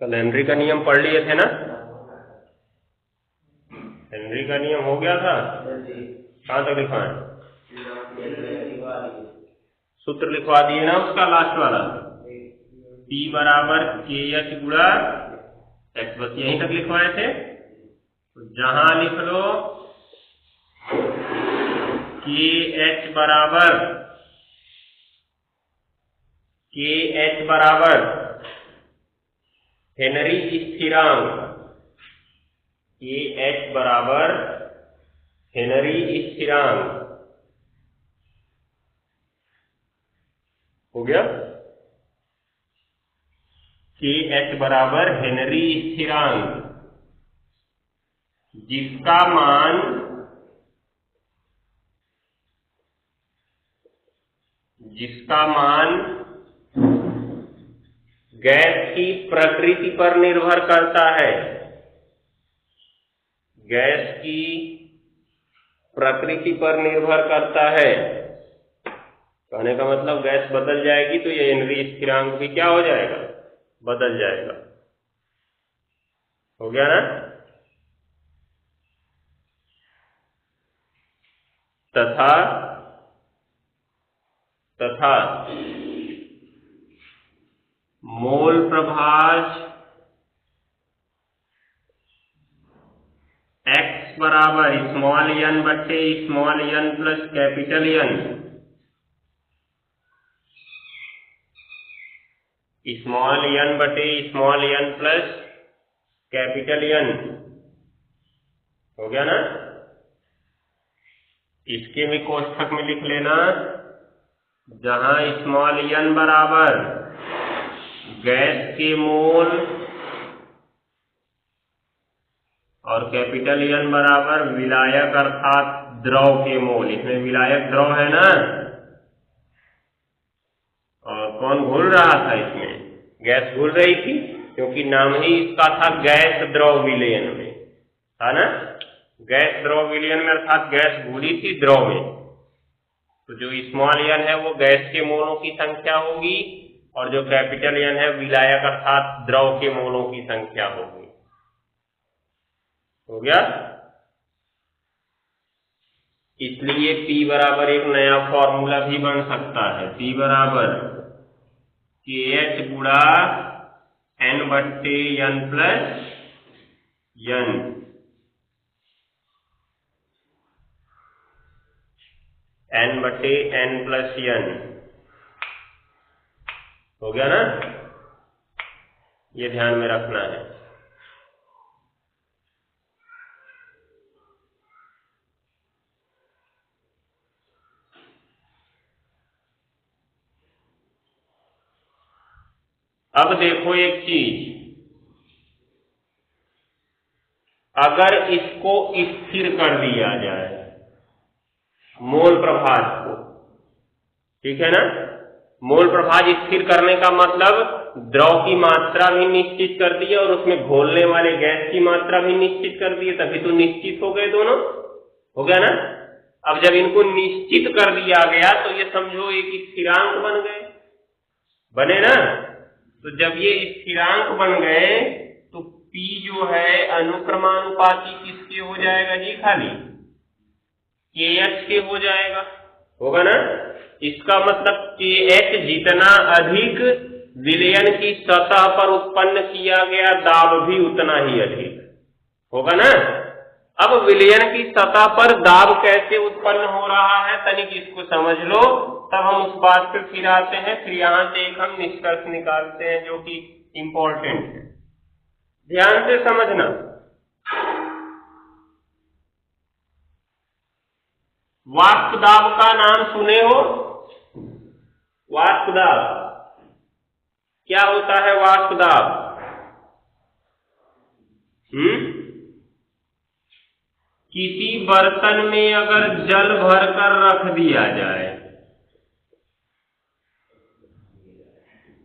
कल हेनरी का नियम पढ़ लिए थे ना? हेनरी का नियम हो गया था, कहाँ तक लिखा है? सूत्र लिखवा दिए ना उसका लास्ट वाला, P बराबर KH गुणा x, बस यहीं तक लिखवाए थे। तो जहां लिख लो KH बराबर हेनरी स्थिरांक, KH बराबर हेनरी स्थिरांक हो गया। KH बराबर हेनरी स्थिरांक जिसका मान गैस की प्रकृति पर निर्भर करता है। गैस की प्रकृति पर निर्भर करता है, कहने का मतलब गैस बदल जाएगी तो ये हेनरी स्थिरांक भी क्या हो जाएगा? बदल जाएगा। हो गया ना? तथा मोल प्रभाज x बराबर स्मॉल n बटे small n plus capital N, small n बटे small n plus capital N। हो गया ना? इसके भी कोष्ठक में लिख लेना, जहां स्मॉल n बराबर गैस के मोल और कैपिटल N बराबर विलायक अर्थात द्रव के मोल। इसमें विलायक द्रव है ना, और कौन घुल रहा था इसमें? गैस घुल रही थी, क्योंकि नाम ही इसका था गैस द्रव विलयन में, था ना? गैस द्रव विलयन में अर्थात गैस घुली थी द्रव में। तो जो स्मॉल n है वो गैस के मोलों की संख्या होगी, और जो कैपिटल N है विलायक अर्थात द्रव के मोलों की संख्या होगी। हो गया? इसलिए P बराबर एक नया फॉर्मूला भी बन सकता है, P बराबर KH गुणा N बट्टे N प्लस N, N बट्टे N प्लस N। हो गया ना? ये ध्यान में रखना है। अब देखो एक चीज, अगर इसको स्थिर कर दिया जाए मोल प्रभाज को, ठीक है ना? मोल प्रभाज स्थिर करने का मतलब द्रव की मात्रा भी निश्चित कर दी और उसमें घोलने वाले गैस की मात्रा भी निश्चित कर दी, तभी तो निश्चित हो गए दोनों। हो गया ना? अब जब इनको निश्चित कर दिया गया तो ये समझो एक स्थिरांक बन गए, बने ना? तो जब ये स्थिरांक बन गए तो P जो है अनुक्रमानुपाती किसके हो जाएगा जी? खाली KH के हो जाएगा। होगा ना? इसका मतलब KH जितना अधिक विलयन की सतह पर उत्पन्न किया गया दाब भी उतना ही अधिक होगा ना? अब विलयन की सतह पर दाब कैसे उत्पन्न हो रहा है तनिक इसको समझ लो, तब हम उस बात पर फिर आते हैं। फिर यहां से एक हम निष्कर्ष निकालते हैं जो कि इंपॉर्टेंट है, ध्यान से समझना। वाष्प दाब का नाम सुने हो? वाष्प दाब क्या होता है? वाष्प दाब किसी बर्तन में अगर जल भरकर रख दिया जाए,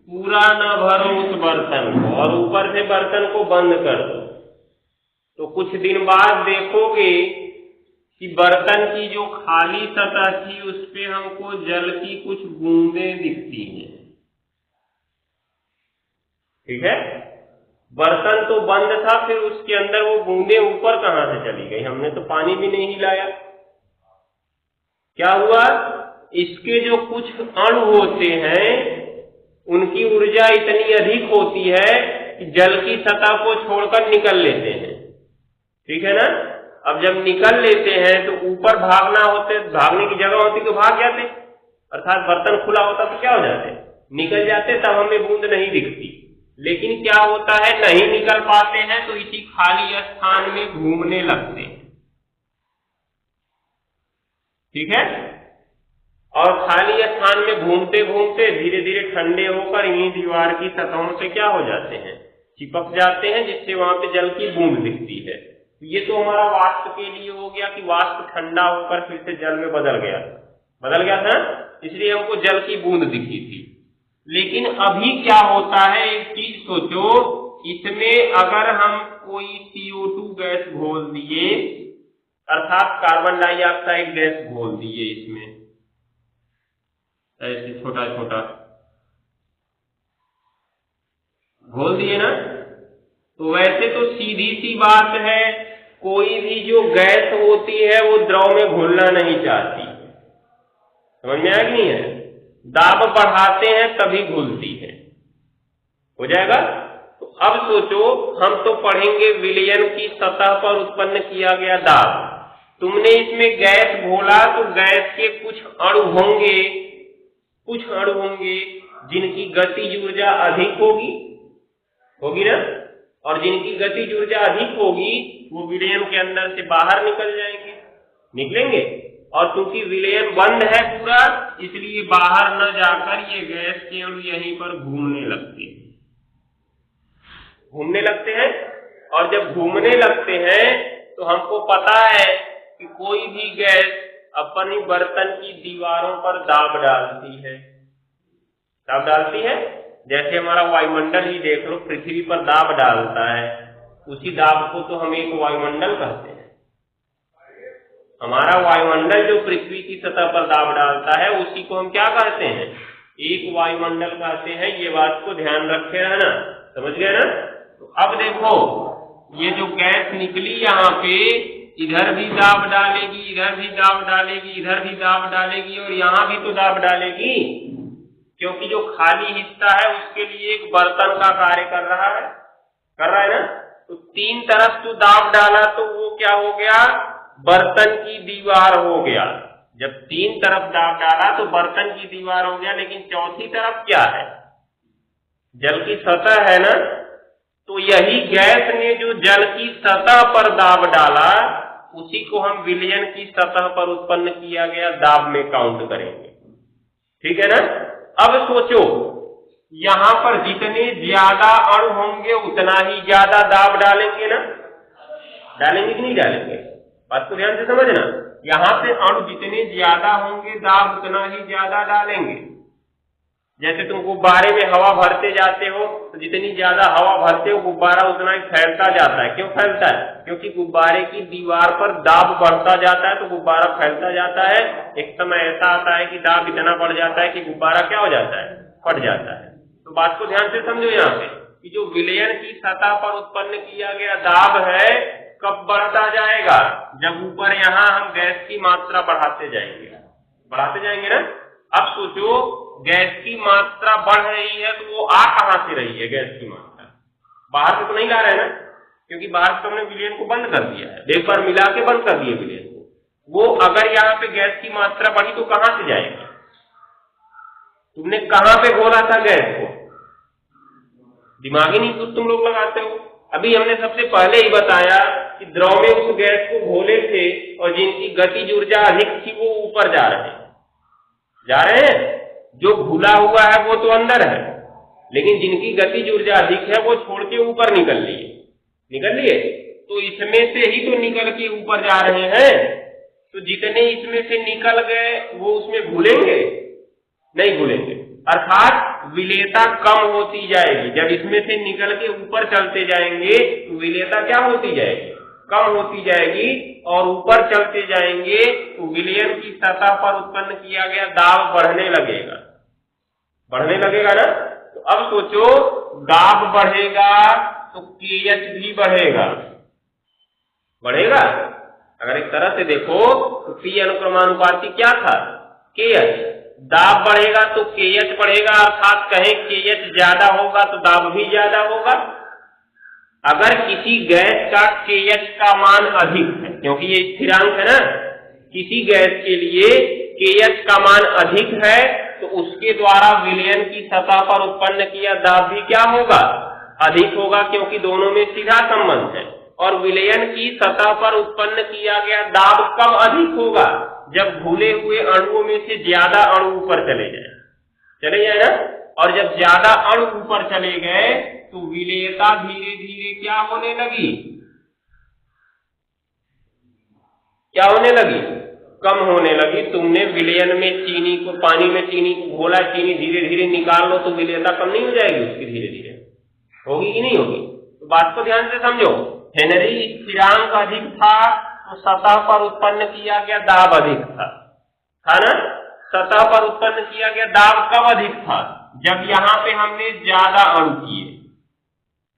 पूरा न भरो उस बर्तन को और ऊपर से बर्तन को बंद कर दो, तो कुछ दिन बाद देखोगे कि बर्तन की जो खाली सतह थी उस पे हमको जल की कुछ बूंदें दिखती हैं। ठीक है? बर्तन तो बंद था, फिर उसके अंदर वो बूंदे ऊपर कहां से चली गई? हमने तो पानी भी नहीं हिलाया। क्या हुआ? इसके जो कुछ अणु होते हैं उनकी ऊर्जा इतनी अधिक होती है कि जल की सतह को छोड़कर निकल लेते हैं। ठीक है ना? अब जब निकल लेते हैं तो ऊपर भागने की जगह होती तो भाग जाते, अर्थात बर्तन खुला होता तो क्या हो जाते? निकल जाते, तब हमें बूंद नहीं दिखती। लेकिन क्या होता है, नहीं निकल पाते हैं तो इसी खाली स्थान में घूमने लगते हैं। ठीक है? और खाली स्थान में घूमते घूमते धीरे धीरे ठंडे होकर इन्हीं दीवार की सतहों से क्या हो जाते हैं? चिपक जाते हैं, जिससे वहां पे जल की बूंद दिखती है। ये तो हमारा वाष्प के लिए हो गया कि वाष्प ठंडा होकर फिर से जल में बदल गया था, इसलिए हमको जल की बूंद दिखी थी। लेकिन अभी क्या होता है, एक चीज सोचो, इसमें अगर हम कोई CO2 गैस घोल दिए, अर्थात कार्बन डाइऑक्साइड गैस घोल दिए, इसमें ऐसे छोटा छोटा घोल दिए ना, तो वैसे तो सीधी सी बात है, कोई भी जो गैस होती है वो द्रव में घुलना नहीं चाहती। समझ में आया कि नहीं है? दाब बढ़ाते हैं तभी घुलती है। हो जाएगा? तो अब सोचो, हम तो पढ़ेंगे विलयन की सतह पर उत्पन्न किया गया दाब। तुमने इसमें गैस घोला तो गैस के कुछ अणु होंगे जिनकी गतिज ऊर्जा अधिक होगी ना, और जिनकी गतिज ऊर्जा अधिक होगी वो विलयन के अंदर से बाहर निकलेंगे, और क्योंकि विलयन बंद है पूरा, इसलिए बाहर न जाकर ये गैस के अणु यहीं पर घूमने लगते हैं। और जब घूमने लगते हैं तो हमको पता है कि कोई भी गैस अपनी बर्तन की दीवारों पर दाब डालती है। जैसे हमारा वायुमंडल ही देख लो, पृथ्वी पर दाब डालता है, उसी दाब को तो हम एक वायुमंडल कहते हैं। हमारा वायुमंडल जो पृथ्वी की सतह पर दाब डालता है उसी को हम क्या कहते हैं? एक वायुमंडल कहते हैं। ये बात को ध्यान रखे रहना, समझ गए ना? तो अब देखो, ये जो गैस निकली यहाँ पे, इधर भी दाब डालेगी, इधर भी दाब डालेगी, इधर भी दाब डालेगी, और यहाँ भी तो दाब डालेगी, क्योंकि जो खाली हिस्सा है उसके लिए एक बर्तन का कार्य कर रहा है ना। तो तीन तरफ जो दाब डाला तो वो क्या हो गया? बर्तन की दीवार हो गया। जब तीन तरफ दाब डाला तो बर्तन की दीवार हो गया, लेकिन चौथी तरफ क्या है? जल की सतह है ना। तो यही गैस ने जो जल की सतह पर दाब डाला, उसी को हम विलयन की सतह पर उत्पन्न किया गया दाब में काउंट करेंगे। ठीक है ना? अब सोचो, यहां पर जितने ज्यादा अणु होंगे उतना ही ज्यादा दाब डालेंगे ना, डालेंगे कि नहीं डालेंगे? बात को ध्यान से समझना। यहां पे अणु जितने ज्यादा होंगे दाब उतना ही ज्यादा डालेंगे। जैसे तुम गुब्बारे में हवा भरते जाते हो तो जितनी ज्यादा हवा भरते हो गुब्बारा उतना ही फैलता जाता है। क्यों फैलता है? क्योंकि गुब्बारे की दीवार पर दाब बढ़ता जाता है तो गुब्बारा फैलता जाता है। एक समय ऐसा आता है कि दाब इतना बढ़ जाता है कि गुब्बारा क्या हो जाता है? फट जाता है। तो बात को ध्यान से समझो यहाँ पे कि जो विलयन की सतह पर उत्पन्न किया गया दाब है, कब बढ़ता जाएगा? जब ऊपर यहाँ हम गैस की मात्रा बढ़ाते जाएंगे ना। अब सोचो, गैस की मात्रा बढ़ रही है तो वो आ कहां से रही है? गैस की मात्रा बाहर से तो नहीं ला रहे ना, क्योंकि बाहर से हमने विलयन को बंद कर दिया है, एक बार मिला के बंद कर दिए विलयन को। वो अगर यहाँ पे गैस की मात्रा बढ़ी तो कहां से जाएगी? तुमने कहां पे घोला था गैस को? दिमाग ही नहीं तुम लोग लगाते हो। अभी हमने सबसे पहले ही बताया कि द्रव में उस गैस को घोले थे और जिनकी गतिज ऊर्जा अधिक थी वो ऊपर जा रहे हैं। जो घुला हुआ है वो तो अंदर है, लेकिन जिनकी गतिज ऊर्जा अधिक है वो छोड़ के ऊपर निकल लिए। तो इसमें से ही तो निकल के ऊपर जा रहे हैं। तो जितने इसमें से निकल गए वो उसमें घुलेंगे? नहीं घुलेंगे। अर्थात विलेयता कम होती जाएगी। जब इसमें से निकल के ऊपर चलते जाएंगे तो विलेयता क्या होती जाएगी? कम होती जाएगी। और ऊपर चलते जाएंगे तो विलयन की सतह पर उत्पन्न किया गया दाब बढ़ने लगेगा ना। तो अब सोचो, दाब बढ़ेगा तो KH भी बढ़ेगा। बढ़ेगा। अगर एक तरह से देखो तो P अनुक्रमानुपाती क्या था? KH। दाब बढ़ेगा तो KH बढ़ेगा, अर्थात कहें KH ज्यादा होगा तो दाब भी ज्यादा होगा। अगर किसी गैस का KH का मान अधिक है, क्योंकि ये स्थिरांक है ना, किसी गैस के लिए KH का मान अधिक है तो उसके द्वारा विलयन की सतह पर उत्पन्न किया दाब भी क्या होगा? अधिक होगा, क्योंकि दोनों में सीधा संबंध है। और विलयन की सतह पर उत्पन्न किया गया दाब कब अधिक होगा? जब घुले हुए अणुओं में से ज्यादा अणु ऊपर चले जाए ना। और जब ज्यादा अणु ऊपर चले गए तो विलेयता धीरे धीरे क्या होने लगी? क्या होने लगी? कम होने लगी। तुमने विलयन में चीनी को, पानी में चीनी को घोला, चीनी धीरे धीरे निकाल लो तो विलेयता कम नहीं हो जाएगी उसकी? धीरे धीरे होगी कि नहीं होगी? तो बात को ध्यान से समझो। हेनरी स्थिरांक अधिक था तो सतह पर उत्पन्न किया गया दाब अधिक था ना? सतह पर उत्पन्न किया गया दाब कब अधिक था? जब यहाँ पे हमने ज्यादा अणु किए,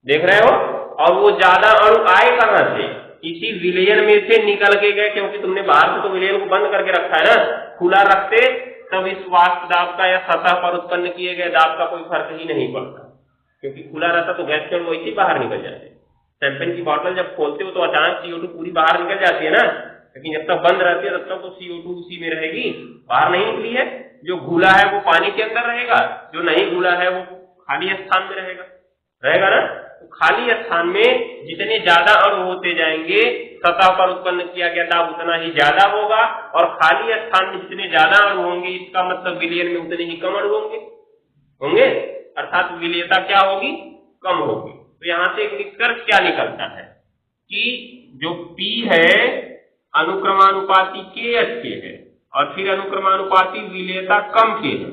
देख रहे हो? और वो ज्यादा अणु आए कहां से? इसी विलयन में से निकल के गए, क्योंकि तुमने बाहर से तो विलयन को बंद करके रखा है ना। खुला रखते तब इस वाष्प दाब का या सतह पर उत्पन्न किए गए दाब का कोई फर्क ही नहीं पड़ता, क्योंकि खुला रहता तो गैस के अणु वैसे ही बाहर निकल जाते। शैंपेन की बोतल जब खोलते हो तो अचानक CO2 पूरी बाहर निकल जाती है ना, लेकिन जब तक बंद रहती है तब तक तो CO2 उसी में रहेगी, बाहर नहीं निकली है। जो घुला है वो पानी के अंदर रहेगा, जो नहीं घुला है वो खाली स्थान में रहेगा ना। तो खाली स्थान में जितने ज्यादा अणु होते जाएंगे सतह पर उत्पन्न किया गया दाब उतना ही ज्यादा होगा, और खाली स्थान में जितने ज्यादा अणु होंगे इसका मतलब विलयन में उतने ही कम अणु होंगे, अर्थात विलयता क्या होगी? कम होगी। तो यहां से एक निष्कर्ष क्या निकलता है कि जो P है अनुक्रमानुपाती KH के है, और फिर अनुक्रमानुपाती विलयता कम के है।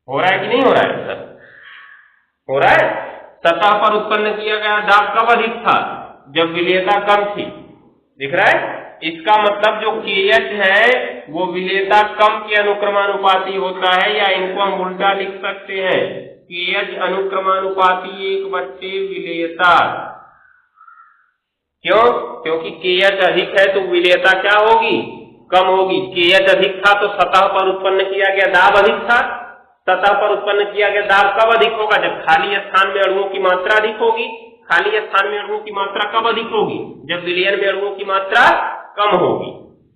हो रहा है कि नहीं हो रहा है सर? हो रहा है। सतह पर उत्पन्न किया गया दाब कब अधिक था? जब विलयता कम थी। दिख रहा है? इसका मतलब जो KH है वो विलयता कम के अनुक्रमानुपाती होता है, या इनको हम उल्टा लिख सकते हैं, KH अनुक्रमानुपाती 1/, विलयता। क्यों? क्योंकि KH अधिक है तो विलयता क्या होगी? कम होगी। KH अधिक था तो सतह पर उत्पन्न किया गया दाब अधिक था। सतह पर उत्पन्न किया गया दाब कब अधिक होगा? जब खाली स्थान में अणुओं की मात्रा अधिक होगी। खाली स्थान में अणुओं की मात्रा कब अधिक होगी? जब विलयन में अणुओं की मात्रा कम होगी,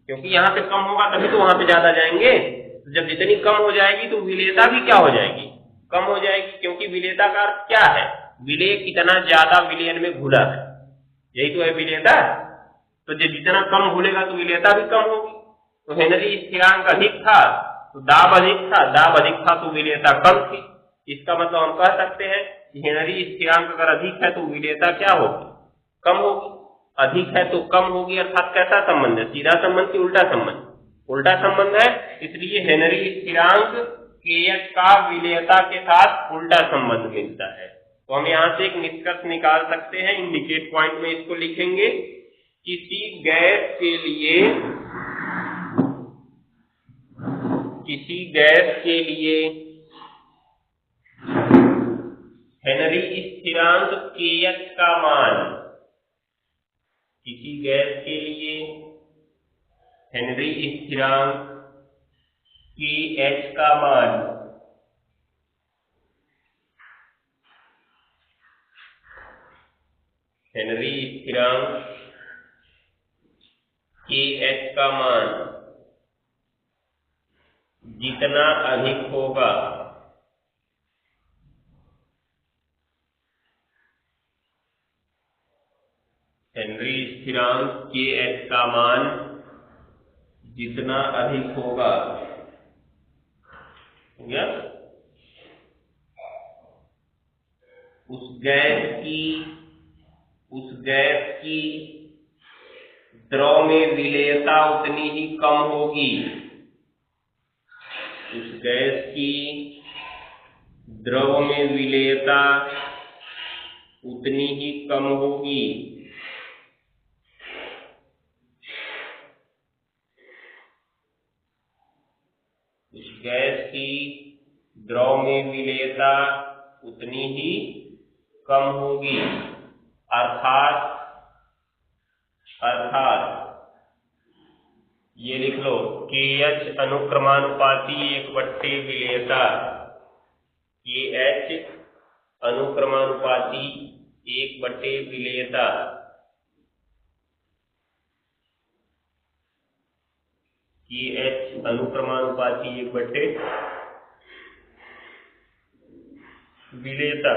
क्योंकि यहाँ पे कम होगा तभी तो वहां पे ज्यादा जाएंगे। तो जब जितनी कम हो जाएगी तो विलयता भी क्या हो जाएगी? कम हो जाएगी, क्योंकि विलयता का अर्थ क्या है? विलय कितना ज्यादा विलयन में घुला है, यही तो है विलयता। तो जब जितना कम घुलेगा तो विलयता भी कम होगी। तो हेनरी स्थिरांक अधिक था तो दाब अधिक था, दाब अधिक था तो विलयता कम थी। इसका मतलब हम कह सकते हैं कि हेनरी स्थिरांक अगर अधिक है तो विलयता क्या होगी? कम होगी। अधिक है तो कम होगी, अर्थात कैसा संबंध है? सीधा संबंध की उल्टा संबंध? उल्टा संबंध है। इसलिए हेनरी स्थिरांक KH का विलयता के साथ उल्टा संबंध मिलता है। तो हम यहाँ से एक निष्कर्ष निकाल सकते हैं, इंडिकेट पॉइंट में इसको लिखेंगे। किसी गैस के लिए हेनरी स्थिरांक KH का मान, किसी गैस के लिए हेनरी स्थिरांक KH का मान हेनरी स्थिरांक KH का मान जितना अधिक होगा हेनरी स्थिरांक KH का मान जितना अधिक होगा, उस गैस की द्रव में विलयता उतनी ही कम होगी। उस गैस की द्रव में विलयता उतनी ही कम होगी। उस गैस की द्रव में विलयता उतनी ही कम होगी, अर्थात ये लिख लो KH अनुक्रमानुपाती 1/विलेयता, KH अनुक्रमानुपाती 1/विलेयता। KH अनुक्रमानुपाती 1/विलेयता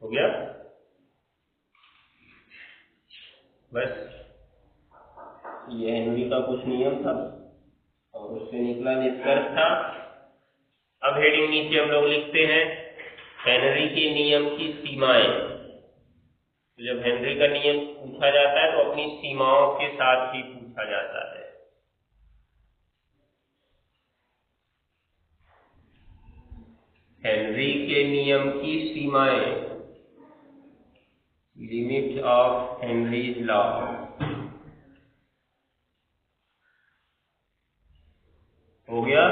हो गया। बस ये हेनरी का कुछ नियम था और उससे निकला निष्कर्ष था। अब हेडिंग नीचे हम लोग लिखते हैं हेनरी के नियम की सीमाएं। तो जब हेनरी का नियम पूछा जाता है तो अपनी सीमाओं के साथ ही पूछा जाता है। हेनरी के नियम की सीमाएं, लिमिट ऑफ हेनरीज लॉ। हो गया।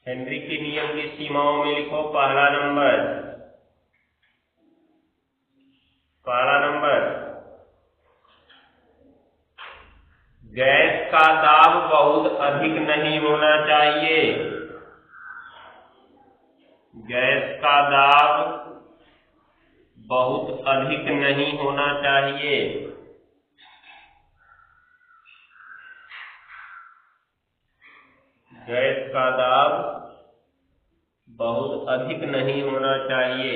हेनरी के नियम की सीमाओं में लिखो पहला नंबर, गैस का दाब बहुत अधिक नहीं होना चाहिए। गैस का दाब बहुत अधिक नहीं होना चाहिए। गैस का दाब बहुत अधिक नहीं होना चाहिए।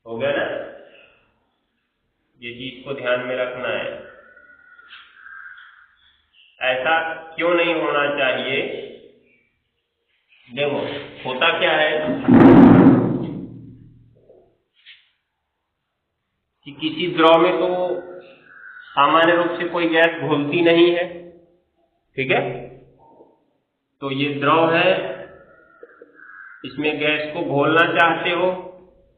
हो गया ना? ये चीज को ध्यान में रखना है। ऐसा क्यों नहीं होना चाहिए? देखो होता क्या है कि किसी द्रव में तो सामान्य रूप से कोई गैस घुलती नहीं है, ठीक है? तो ये द्रव है, इसमें गैस को घोलना चाहते हो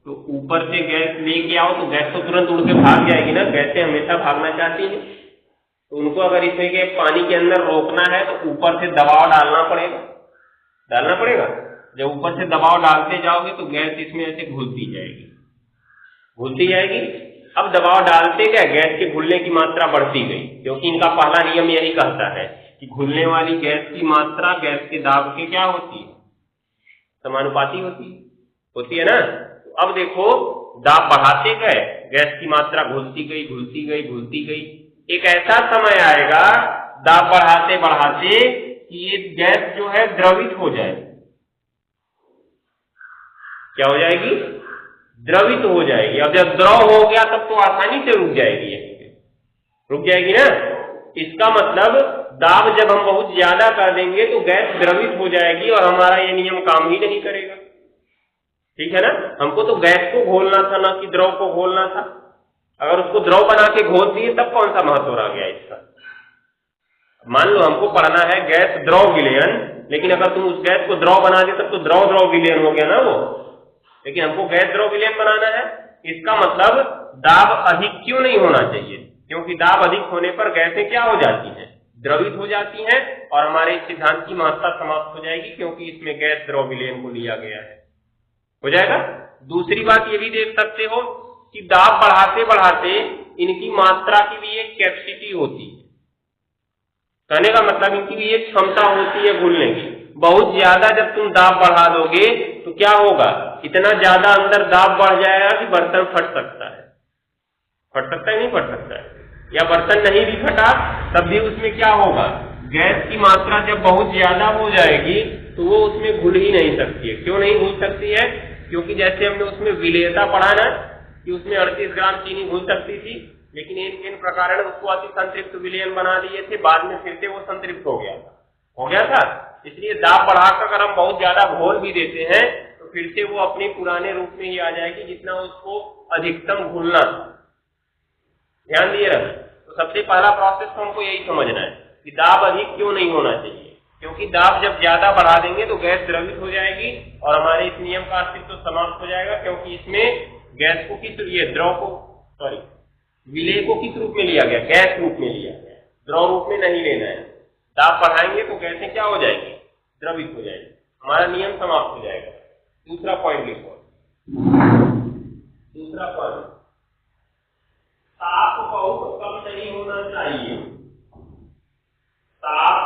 तो ऊपर से गैस लेके आओ तो गैस तो तुरंत उड़ के भाग जाएगी ना। गैसें हमेशा भागना चाहती हैं, तो उनको अगर इसमें के पानी के अंदर रोकना है तो ऊपर से दबाव डालना पड़ेगा। जब ऊपर से दबाव डालते जाओगे तो गैस इसमें ऐसे घुलती जाएगी। अब दबाव डालते गए गैस के घुलने की मात्रा बढ़ती गई, क्योंकि इनका पहला नियम यही कहता है कि घुलने वाली गैस की मात्रा गैस के दाब के क्या होती है? समानुपाती होती है ना। तो अब देखो दाब बढ़ाते गए, गैस की मात्रा घुलती गई। एक ऐसा समय आएगा दाब बढ़ाते कि ये गैस जो है द्रवित हो जाए। क्या हो जाएगी? द्रवित हो जाएगी। अब जब द्रव हो गया तब तो आसानी से रुक जाएगी ना। इसका मतलब दाब जब हम बहुत ज्यादा कर देंगे तो गैस द्रवित हो जाएगी और हमारा ये नियम काम ही नहीं करेगा, ठीक है ना। हमको तो गैस को घोलना था, ना कि द्रव को घोलना था। अगर उसको द्रव बना के घोल दिए तब कौन सा महत्व रह गया इसका? मान लो हमको पढ़ना है गैस द्रव विलयन, लेकिन अगर तुम उस गैस को द्रव बना दे तब तो द्रव विलयन हो गया ना वो। लेकिन हमको गैस द्रव विलयन बनाना है। इसका मतलब दाब अधिक क्यों नहीं होना चाहिए? क्योंकि दाब अधिक होने पर गैसें क्या हो जाती हैं? द्रवित हो जाती हैं और हमारे सिद्धांत की महत्ता समाप्त हो जाएगी, क्योंकि इसमें गैस द्रव विलयन को लिया गया है। हो जाएगा। दूसरी बात ये भी देख सकते हो कि दाब बढ़ाते इनकी मात्रा की भी एक कैपेसिटी होती है। कहने का मतलब इनकी भी एक क्षमता होती है घुलने की। बहुत ज्यादा जब तुम दाब बढ़ा दोगे तो क्या होगा? इतना ज्यादा अंदर दाब बढ़ जाएगा कि बर्तन फट सकता है। नहीं फट सकता है। या बर्तन नहीं भी फटा तब भी उसमें क्या होगा? गैस की मात्रा जब बहुत ज्यादा हो जाएगी तो वो उसमें घुल ही नहीं सकती है। क्यों नहीं घुल सकती है? क्योंकि जैसे हमने उसमें विलेयता पढ़ा ना कि उसमें 38 ग्राम चीनी घुल सकती थी, लेकिन इन प्रकार उसको अति संतृप्त विलयन बना दिए थे, बाद में फिर से वो संतृप्त हो गया था। इसलिए दाब बढ़ाकर अगर हम बहुत ज्यादा घोल भी देते हैं तो फिर से वो अपने पुराने रूप में ही आ जाएगी जितना उसको अधिकतम घुलना। ध्यान दिए रहे। तो सबसे पहला प्रोसेस तो हमको यही समझना है कि दाब अधिक क्यों नहीं होना चाहिए। क्योंकि दाब जब ज्यादा बढ़ा देंगे तो गैस द्रवित हो जाएगी और हमारे इस नियम का अस्तित्व समाप्त हो जाएगा, क्योंकि इसमें गैस को विलेय को किस रूप में लिया गया? गैस रूप में लिया गया, द्रव रूप में नहीं लेना है। दाब बढ़ाएंगे तो गैसें क्या हो जाएगी, द्रवित हो जाएगी, हमारा नियम समाप्त हो जाएगा। दूसरा पॉइंट लिखो, दूसरा पॉइंट, ताप बहुत कम नहीं होना चाहिए, ताप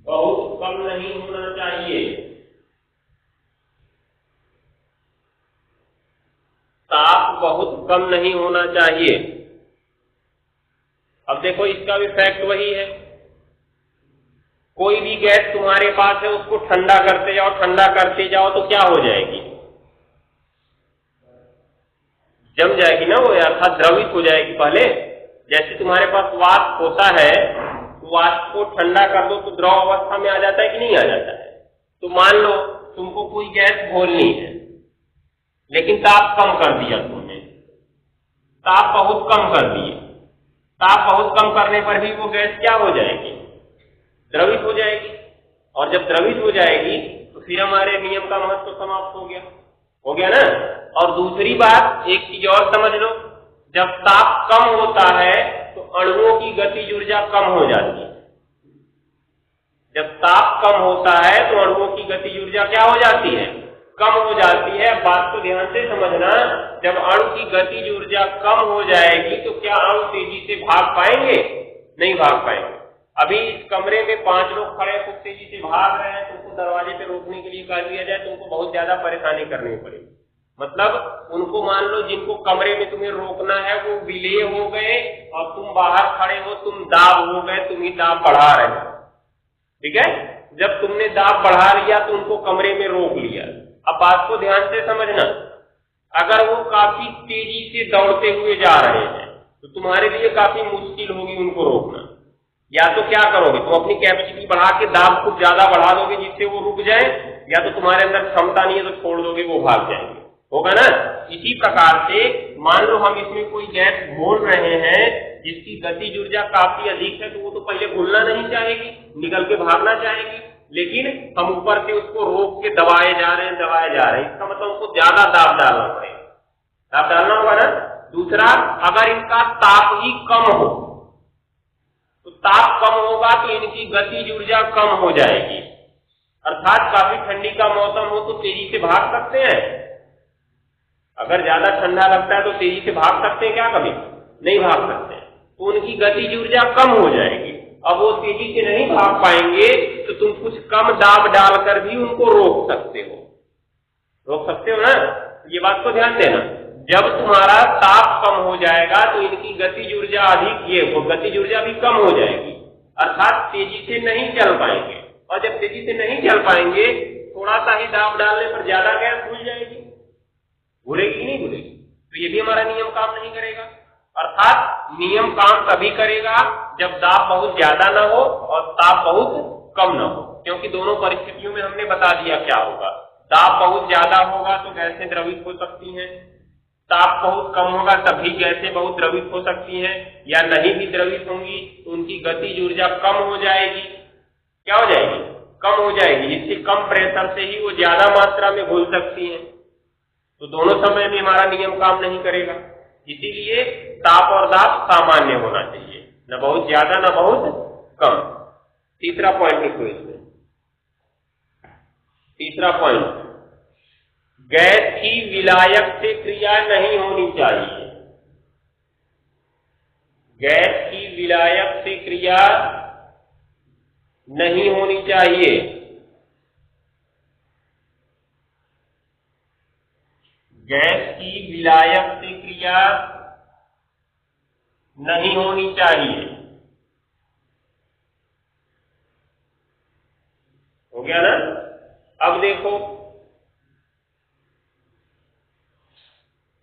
बहुत कम नहीं होना चाहिए, ताप बहुत कम नहीं होना चाहिए। अब देखो इसका भी फैक्ट वही है, कोई भी गैस तुम्हारे पास है उसको ठंडा करते जाओ, ठंडा करते जाओ तो क्या हो जाएगी, जम जाएगी ना वो, अर्थात द्रवित हो जाएगी। पहले जैसे तुम्हारे पास वाष्प होता है, तो वाष्प को ठंडा कर दो तो द्रव अवस्था में आ जाता है कि नहीं आ जाता है। तो मान लो तुमको कोई गैस घोलनी है, लेकिन ताप कम कर दिया तुमने, ताप बहुत कम कर दिए, ताप बहुत कम करने पर भी वो गैस क्या हो जाएगी, द्रवित हो जाएगी। और जब द्रवित हो जाएगी तो फिर हमारे नियम का महत्व समाप्त हो गया ना। और दूसरी बात, एक चीज और समझ लो, जब ताप कम होता है तो अणुओं की गतिज ऊर्जा कम हो जाती है। जब ताप कम होता है तो अणुओं की गतिज ऊर्जा क्या हो जाती है, कम हो जाती है। बात को ध्यान से समझना, जब अणु की गतिज ऊर्जा कम हो जाएगी तो क्या अणु तेजी से भाग पाएंगे, नहीं भाग पाएंगे। अभी इस कमरे में 5 लोग खड़े खूब तेजी से भाग रहे हैं, तुमको दरवाजे पे रोकने के लिए कह दिया जाए, तुमको बहुत ज्यादा परेशानी करनी पड़ेगी। मतलब उनको मान लो जिनको कमरे में तुम्हें रोकना है वो विलेय हो गए और तुम बाहर खड़े हो, तुम दाब हो गए, तुम ही दाब बढ़ा रहे हो, ठीक है। जब तुमने दाब बढ़ा लिया तो उनको कमरे में रोक लिया। अब बात को ध्यान से समझना, अगर वो काफी तेजी से दौड़ते हुए जा रहे हैं तो तुम्हारे लिए काफी मुश्किल होगी उनको रोकना। या तो क्या करोगे, तुम अपनी कैपेसिटी बढ़ा के दाब खूब ज्यादा बढ़ा दोगे जिससे वो रुक जाए, या तो तुम्हारे अंदर क्षमता नहीं है तो छोड़ दोगे, वो भाग जाएंगे, होगा ना। इसी प्रकार से मान लो हम इसमें कोई गैस घोल रहे हैं जिसकी गतिज ऊर्जा काफी अधिक है, तो वो तो पहले घुलना नहीं चाहेगी, निकल के भागना चाहेगी, लेकिन हम ऊपर से उसको रोक के दबाए जा रहे हैं, इसका मतलब उसको ज्यादा दाब डालना पड़ेगा, दाब डालना होगा ना। दूसरा, अगर इनका ताप ही कम हो तो ताप कम होगा तो इनकी गतिज ऊर्जा कम हो जाएगी, अर्थात काफी ठंडी का मौसम हो तो तेजी से भाग सकते हैं। अगर ज्यादा ठंडा लगता है तो तेजी से भाग सकते हैं क्या, कभी नहीं भाग सकते, तो उनकी गतिज ऊर्जा कम हो जाएगी। अब वो तेजी से नहीं भाग पाएंगे तो तुम कुछ कम दाब डालकर भी उनको रोक सकते हो ना। ये बात को ध्यान देना, जब तुम्हारा ताप कम हो जाएगा तो इनकी गतिज ऊर्जा अधिक, ये गतिज ऊर्जा भी कम हो जाएगी, अर्थात तेजी से नहीं चल पाएंगे। और जब तेजी से नहीं चल पाएंगे, थोड़ा सा ही दाब डालने पर ज्यादा गैस घुल जाएगी, घुलेगी नहीं घुलेगी, तो ये भी हमारा नियम काम नहीं करेगा। अर्थात नियम काम तभी करेगा जब दाब बहुत ज्यादा ना हो और ताप बहुत कम ना हो, क्योंकि दोनों परिस्थितियों में हमने बता दिया क्या होगा। दाब बहुत ज्यादा होगा तो गैसें द्रवित हो सकती हैं, ताप बहुत कम होगा तभी गैसें बहुत द्रवित हो सकती हैं, या नहीं भी द्रवित होंगी तो उनकी गतिज ऊर्जा कम हो जाएगी। क्या हो जाएगी, कम हो जाएगी, जिससे कम प्रेशर से ही वो ज्यादा मात्रा में घुल सकती हैं। तो दोनों समय में हमारा नियम काम नहीं करेगा, इसीलिए ताप और दाब सामान्य होना चाहिए, न बहुत ज्यादा न बहुत कम। तीसरा पॉइंट लिखो इसमें, तीसरा पॉइंट, गैस की विलायक से क्रिया नहीं होनी चाहिए, गैस की विलायक से क्रिया नहीं होनी चाहिए। गैस की विलायक से क्रिया नहीं होनी चाहिए, हो गया ना। अब देखो,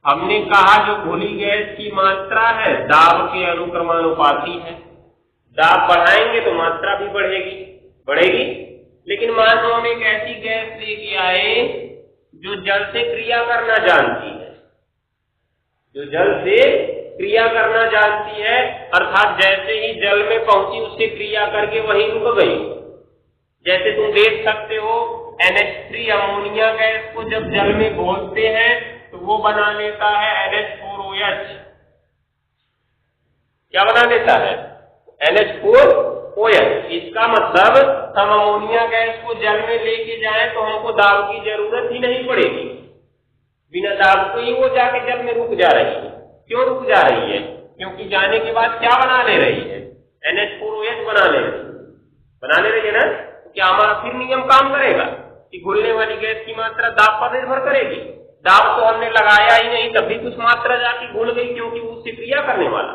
हमने कहा जो घुली गैस की मात्रा है दाब के अनुक्रमानुपाती है, दाब बढ़ाएंगे तो मात्रा भी बढ़ेगी। लेकिन मान लो हम एक ऐसी गैस लेके आए जो जल से क्रिया करना जानती है, जो जल से क्रिया करना जानती है, अर्थात जैसे ही जल में पहुंची उससे क्रिया करके वहीं रुक गई। जैसे तुम देख सकते हो NH3 अमोनिया गैस को जब जल में घोलते हैं तो वो बना लेता है NH4OH। क्या बना लेता है, NH4 OH। इसका मतलब हम अमोनिया गैस को जल में लेके जाएं तो हमको दाब की जरूरत ही नहीं पड़ेगी, बिना दाब को ही वो जाके जल में रुक जा रही है। क्यों रुक जा रही है? क्योंकि जाने के बाद क्या बना ले रही है? NH4OH बना ले रही है ना। तो क्या हमारा फिर नियम काम करेगा कि घुलने वाली गैस की मात्रा दाब पर निर्भर करेगी? दाब तो हमने लगाया ही नहीं, तब भी कुछ मात्रा जाके घुल गई, क्योंकि वो उससे क्रिया करने वाला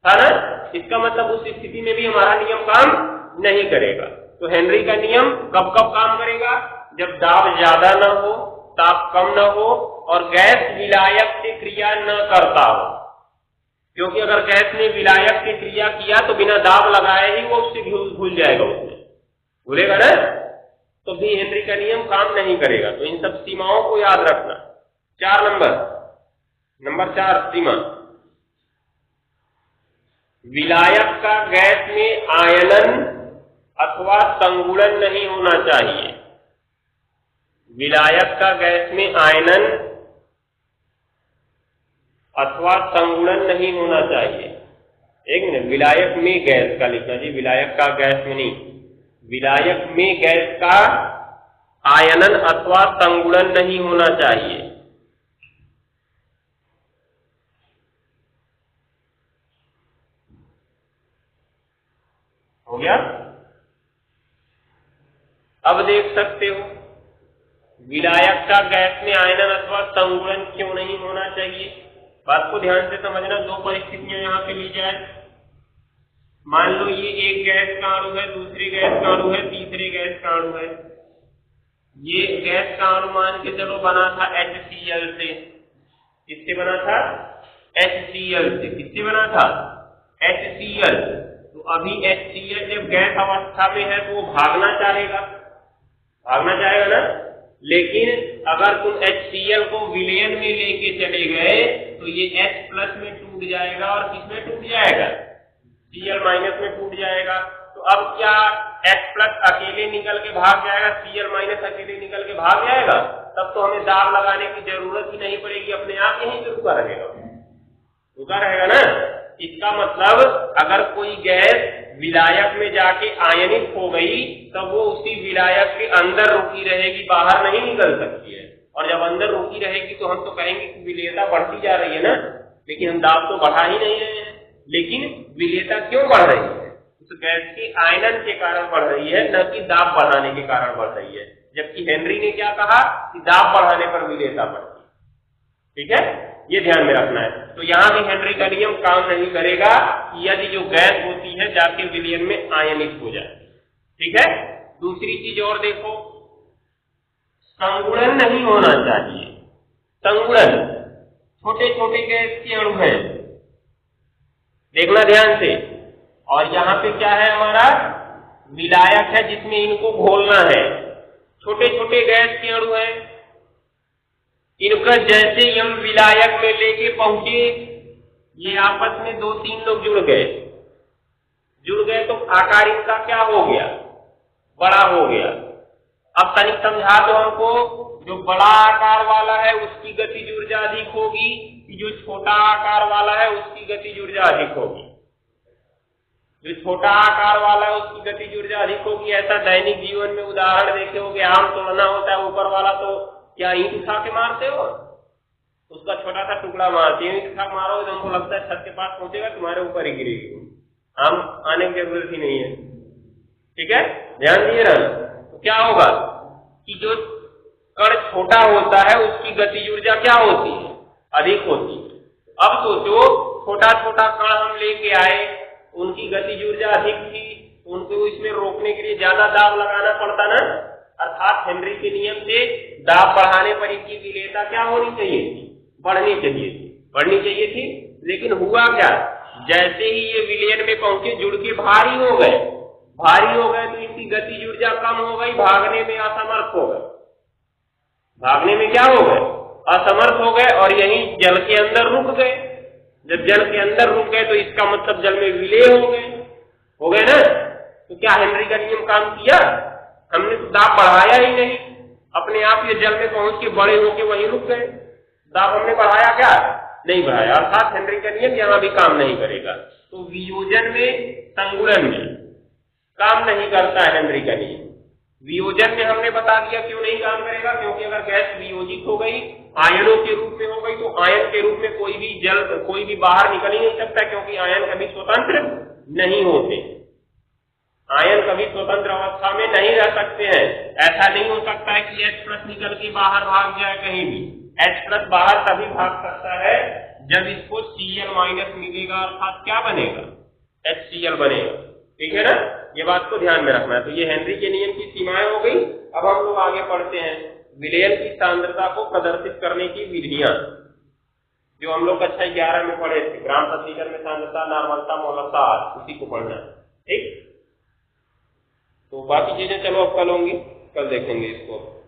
था ना। इसका मतलब उस स्थिति में भी हमारा नियम काम नहीं करेगा। तो हेनरी का नियम कब कब काम करेगा? जब दाब ज्यादा न हो, ताप कम न हो और गैस विलायक से क्रिया न करता हो। क्योंकि अगर गैस ने विलायक से क्रिया किया तो बिना दाब लगाए ही वो उससे घुल जाएगा, उसमें घुलेगा ना, तो भी हेनरी का नियम काम नहीं करेगा। तो इन सब सीमाओं को याद रखना। 4 नंबर 4 सीमा, विलायक का गैस में आयनन अथवा संगुणन नहीं होना चाहिए। विलायक का गैस में आयनन अथवा संगुणन नहीं होना चाहिए। एक मिनट, विलायक में गैस का लिखना जी, विलायक का गैस में नहीं, विलायक में गैस का आयनन अथवा संगुणन नहीं होना चाहिए। हो गया? अब देख सकते हो विलायक का गैस में आयनन अथवा संगुणन क्यों नहीं होना चाहिए। बात को ध्यान से समझना। 2 परिस्थितियां यहां पे ली जाए। मान लो ये एक गैस का अणु है, दूसरी गैस का अणु है, तीसरे गैस का अणु है। ये गैस का अणु मान के चलो बना था HCl से। किससे बना था? HCl से। किससे बना था? HCl। तो अभी HCl जब गैस अवस्था में है तो वो भागना चाहेगा ना। लेकिन अगर तुम HCl को विलयन में लेके चले गए तो ये H+ में टूट जाएगा और किसमें टूट जाएगा? Cl- में टूट जाएगा। तो अब क्या H+ अकेले निकल के भाग जाएगा, Cl- अकेले निकल के भाग जाएगा? तब तो हमें दाब लगाने की जरूरत ही नहीं पड़ेगी, अपने आप यहीं पे रुका रहेगा ना। इसका मतलब अगर कोई गैस विलायक में जाके आयनित हो गई तब वो उसी विलायक के अंदर रुकी रहेगी, बाहर नहीं निकल सकती है। और जब अंदर रुकी रहेगी तो हम तो कहेंगे कि विलेयता बढ़ती जा रही है ना, लेकिन हम दाब तो बढ़ा ही नहीं रहे हैं। लेकिन विलेयता क्यों बढ़ रही है? उस गैस के आयनन के कारण बढ़ रही है, न कि दाब बढ़ाने के कारण बढ़ रही है। जबकि हेनरी ने क्या कहा कि दाब बढ़ाने पर विलेयता बढ़ती है। ठीक है, ये ध्यान में रखना है। तो यहां भी हेनरी का नियम काम नहीं करेगा कि यदि जो गैस होती है जाके विलयन में आयनित हो जाए। ठीक है। दूसरी चीज और देखो, संगुणन नहीं होना चाहिए। संगुणन, छोटे छोटे गैस के अणु हैं, देखना ध्यान से। और यहाँ पे क्या है, हमारा विलायक है जिसमें इनको घोलना है। छोटे छोटे गैस के अणु हैं, इनका जैसे ही हम विलायक में लेके पहुंचे, ये आपस में 2-3 लोग जुड़ गए तो आकार इनका क्या हो गया? बड़ा हो गया। अब तनिक समझा दो हमको, जो बड़ा आकार वाला है उसकी गतिज ऊर्जा अधिक होगी कि जो छोटा आकार वाला है उसकी गतिज ऊर्जा अधिक होगी? जो छोटा आकार वाला है उसकी गतिज ऊर्जा अधिक होगी। ऐसा दैनिक जीवन में उदाहरण देखे होगे, आम तोड़ना होता है, ऊपर वाला तो क्या ईंट उठा के मारते हो, उसका छोटा सा टुकड़ा मारते हो, ईंट उठा मारोगे तो हमको लगता है छत के पास पहुंचेगा, तुम्हारे ऊपर ही गिरेगी, आम आने की जरूरत ही नहीं है। ठीक है, ध्यान दिए ना। तो क्या होगा कि जो कण छोटा होता है उसकी गतिज ऊर्जा क्या होती है? अधिक होती है। अब सोचो, छोटा छोटा कण हम लेके आए, उनकी गतिज ऊर्जा अधिक थी, उनको इसमें रोकने के लिए ज्यादा दाब लगाना पड़ता ना। अर्थात हेनरी के नियम से दाब बढ़ाने पर इनकी विलेयता क्या होनी चाहिए थी? बढ़नी चाहिए थी। लेकिन हुआ क्या, जैसे ही ये विलयन में पहुंचे जुड़ के भारी हो गए तो इनकी गतिज ऊर्जा कम हो गई, भागने में असमर्थ हो गए। भागने में क्या हो गए? असमर्थ हो गए और यहीं जल के अंदर रुक गए। जब जल के अंदर रुक गए तो इसका मतलब जल में विलय हो गए ना। तो क्या हेनरी का नियम काम किया? हमने तो दाब बढ़ाया ही नहीं, अपने आप ये जल में पहुंच के बड़े होके वहीं रुक गए। दाब हमने बढ़ाया क्या? नहीं बढ़ाया। अर्थात हेनरी का नियम यहां भी काम नहीं करेगा। तो वियोजन में, संगुणन में काम नहीं करता है हेनरी का नियम। वियोजन में हमने बता दिया क्यों नहीं काम करेगा, क्योंकि अगर गैस वियोजित हो गई, आयनों के रूप में हो गई, तो आयन के रूप में कोई भी बाहर निकल ही नहीं सकता, क्योंकि आयन कभी स्वतंत्र नहीं होते। आयन कभी स्वतंत्र अवस्था में नहीं रह सकते हैं। ऐसा नहीं हो सकता है कि H+ निकल के बाहर भाग जाए कहीं भी। H+ बाहर तभी भाग सकता है जब इसको Cl- मिलेगा, अर्थात क्या बनेगा, HCl बनेगा। ठीक है ना, ये बात को ध्यान में रखना है। तो ये हेनरी के नियम की सीमाएं हो गई। अब हम लोग आगे पढ़ते हैं विलयन की सांद्रता को प्रदर्शित करने की विधियां, जो हम लोग कक्षा 11 में पढ़े थे। ग्राम प्रति लीटर में सांद्रता, नॉर्मलता, मोलरता, उसी को पढ़ना है। ठीक, तो बाकी चीजें चलो अब कल होंगी, कल देखेंगे इसको।